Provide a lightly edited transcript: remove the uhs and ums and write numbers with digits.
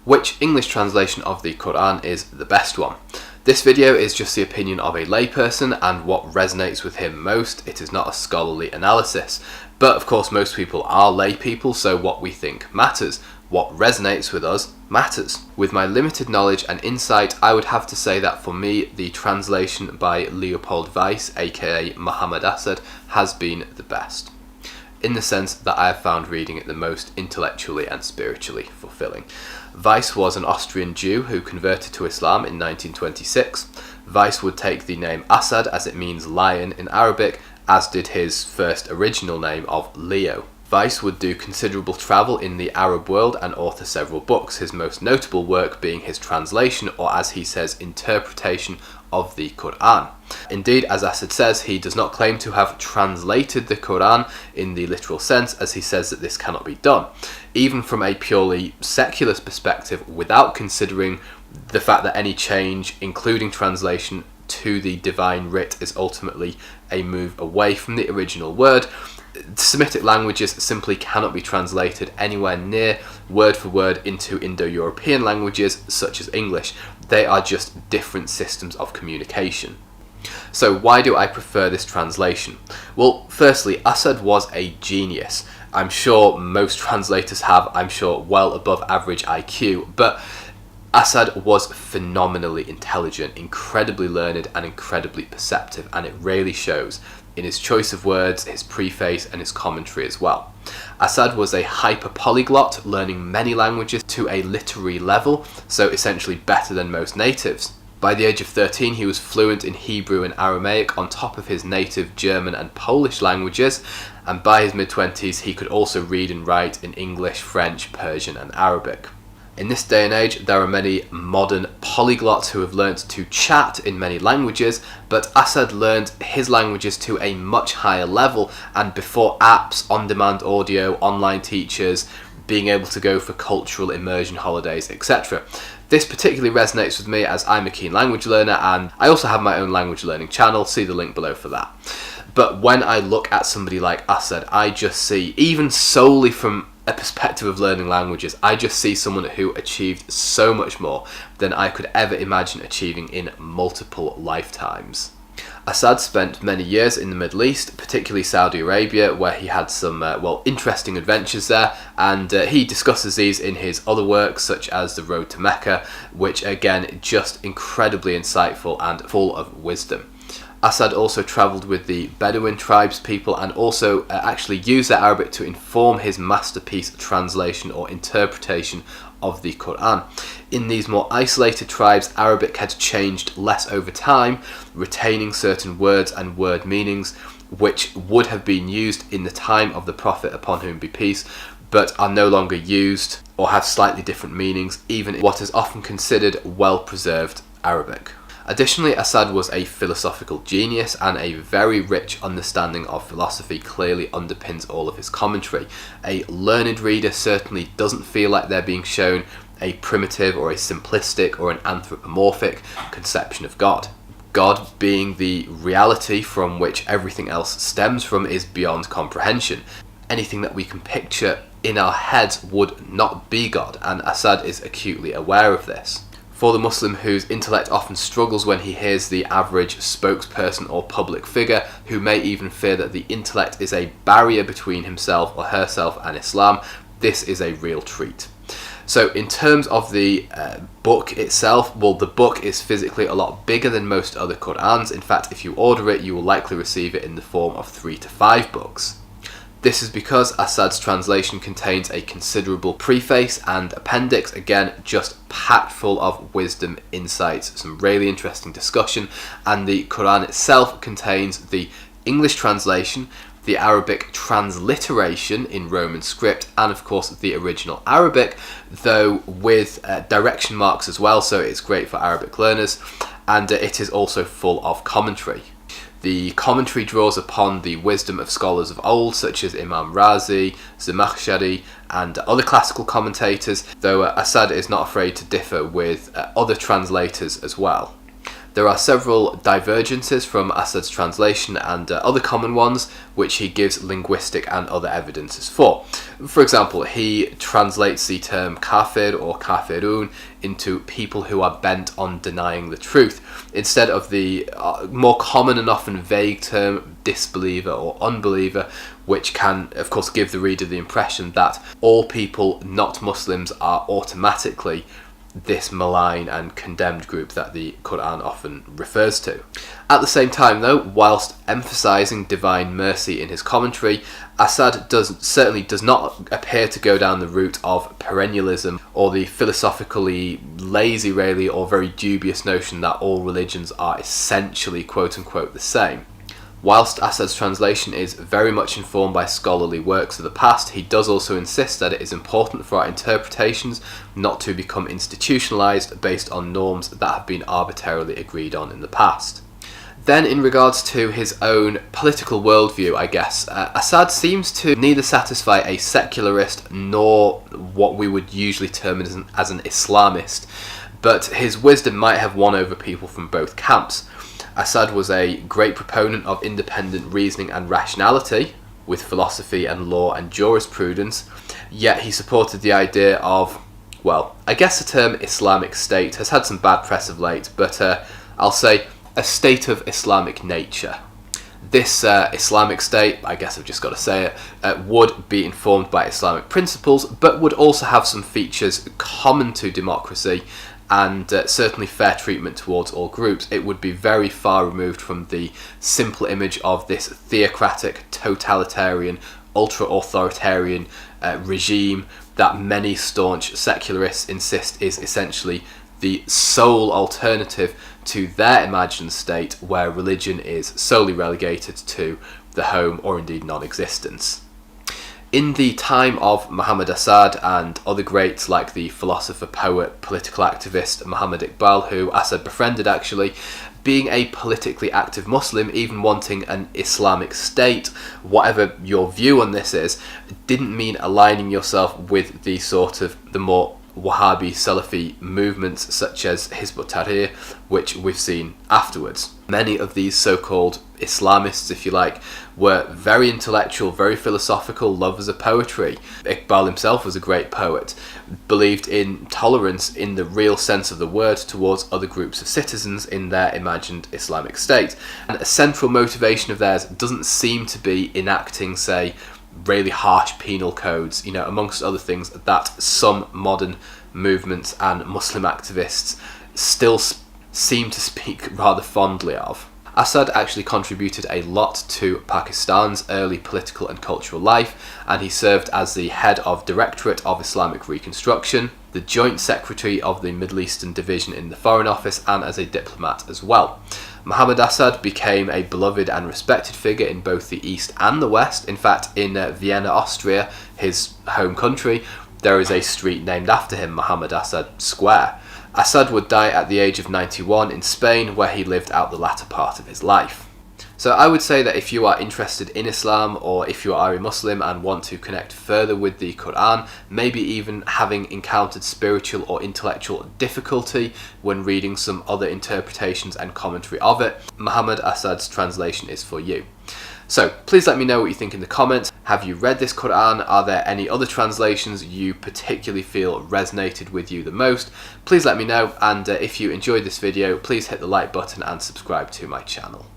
Which English translation of the Qur'an is the best one? This video is just the opinion of a layperson and what resonates with him most. It is not a scholarly analysis. But of course most people are lay people, so what we think matters. What resonates with us matters. With my limited knowledge and insight, I would have to say that for me, the translation by Leopold Weiss, aka Muhammad Asad, has been the best, in the sense that I have found reading it the most intellectually and spiritually fulfilling. Weiss was an Austrian Jew who converted to Islam in 1926. Weiss would take the name Asad as it means lion in Arabic, as did his first original name of Leo. Weiss would do considerable travel in the Arab world and author several books, his most notable work being his translation, or as he says, interpretation of the Qur'an. Indeed, as Asad says, he does not claim to have translated the Qur'an in the literal sense, as he says that this cannot be done. Even from a purely secular perspective, without considering the fact that any change, including translation, to the divine writ is ultimately a move away from the original word, Semitic languages simply cannot be translated anywhere near word for word into Indo-European languages such as English. They are just different systems of communication. So why do I prefer this translation? Well, firstly, Asad was a genius. I'm sure most translators have, I'm sure, well above average IQ, but Asad was phenomenally intelligent, incredibly learned and incredibly perceptive, and it really shows in his choice of words, his preface and his commentary as well. Asad was a hyper-polyglot, learning many languages to a literary level, so essentially better than most natives. By the age of 13 he was fluent in Hebrew and Aramaic on top of his native German and Polish languages, and by his mid-20s he could also read and write in English, French, Persian and Arabic. In this day and age, there are many modern polyglots who have learnt to chat in many languages, but Asad learned his languages to a much higher level, and before apps, on-demand audio, online teachers, being able to go for cultural immersion holidays, etc. This particularly resonates with me as I'm a keen language learner, and I also have my own language learning channel, see the link below for that. But when I look at somebody like Asad, I just see, even solely from a perspective of learning languages, I just see someone who achieved so much more than I could ever imagine achieving in multiple lifetimes. Asad spent many years in the Middle East, particularly Saudi Arabia, where he had some interesting adventures there, and he discusses these in his other works such as The Road to Mecca, which again just incredibly insightful and full of wisdom. Asad also travelled with the Bedouin tribes people and also actually used their Arabic to inform his masterpiece translation or interpretation of the Qur'an. In these more isolated tribes, Arabic had changed less over time, retaining certain words and word meanings which would have been used in the time of the Prophet, upon whom be peace, but are no longer used or have slightly different meanings, even in what is often considered well-preserved Arabic. Additionally, Asad was a philosophical genius, and a very rich understanding of philosophy clearly underpins all of his commentary. A learned reader certainly doesn't feel like they're being shown a primitive or a simplistic or an anthropomorphic conception of God. God, being the reality from which everything else stems from, is beyond comprehension. Anything that we can picture in our heads would not be God, and Asad is acutely aware of this. For the Muslim whose intellect often struggles when he hears the average spokesperson or public figure, who may even fear that the intellect is a barrier between himself or herself and Islam, this is a real treat. So in terms of the book itself, well, the book is physically a lot bigger than most other Qur'ans. In fact, if you order it, you will likely receive it in the form of 3 to 5 books. This is because Asad's translation contains a considerable preface and appendix, again just packed full of wisdom, insights, some really interesting discussion, and the Quran itself contains the English translation, the Arabic transliteration in Roman script, and of course the original Arabic, though with direction marks as well, so it's great for Arabic learners, and it is also full of commentary. The commentary draws upon the wisdom of scholars of old, such as Imam Razi, Zamakhshari, and other classical commentators, though Asad is not afraid to differ with other translators as well. There are several divergences from Asad's translation and other common ones which he gives linguistic and other evidences for. For example, he translates the term kafir or kafirun into people who are bent on denying the truth, instead of the more common and often vague term disbeliever or unbeliever, which can of course give the reader the impression that all people not Muslims are automatically this malign and condemned group that the Qur'an often refers to. At the same time though, whilst emphasising divine mercy in his commentary, Asad certainly does not appear to go down the route of perennialism or the philosophically lazy really or very dubious notion that all religions are essentially quote unquote the same. Whilst Asad's translation is very much informed by scholarly works of the past, he does also insist that it is important for our interpretations not to become institutionalised based on norms that have been arbitrarily agreed on in the past. Then in regards to his own political worldview, I guess, Asad seems to neither satisfy a secularist nor what we would usually term as an Islamist, but his wisdom might have won over people from both camps. Asad was a great proponent of independent reasoning and rationality, with philosophy and law and jurisprudence, yet he supported the idea of, well, I guess the term Islamic State has had some bad press of late, but I'll say a state of Islamic nature. This Islamic State, I guess I've just got to say it, would be informed by Islamic principles, but would also have some features common to democracy, and certainly fair treatment towards all groups. It would be very far removed from the simple image of this theocratic, totalitarian, ultra-authoritarian regime that many staunch secularists insist is essentially the sole alternative to their imagined state, where religion is solely relegated to the home or indeed non-existence. In the time of Muhammad Asad and other greats like the philosopher, poet, political activist Muhammad Iqbal, who Asad befriended actually, being a politically active Muslim, even wanting an Islamic state, whatever your view on this is, didn't mean aligning yourself with the sort of the more Wahhabi Salafi movements such as Hizb ut-Tahrir, which we've seen afterwards. Many of these so-called Islamists, if you like, were very intellectual, very philosophical, lovers of poetry. Iqbal himself was a great poet, believed in tolerance in the real sense of the word towards other groups of citizens in their imagined Islamic state. And a central motivation of theirs doesn't seem to be enacting, say, really harsh penal codes, amongst other things that some modern movements and Muslim activists still seem to speak rather fondly of. Asad actually contributed a lot to Pakistan's early political and cultural life, and he served as the head of Directorate of Islamic Reconstruction, the Joint Secretary of the Middle Eastern Division in the Foreign Office, and as a diplomat as well. Muhammad Asad became a beloved and respected figure in both the East and the West. In fact, in Vienna, Austria, his home country, there is a street named after him, Muhammad Asad Square. Asad would die at the age of 91 in Spain, where he lived out the latter part of his life. So I would say that if you are interested in Islam, or if you are a Muslim and want to connect further with the Qur'an, maybe even having encountered spiritual or intellectual difficulty when reading some other interpretations and commentary of it, Muhammad Asad's translation is for you. So please let me know what you think in the comments. Have you read this Qur'an? Are there any other translations you particularly feel resonated with you the most? Please let me know, and if you enjoyed this video, please hit the like button and subscribe to my channel.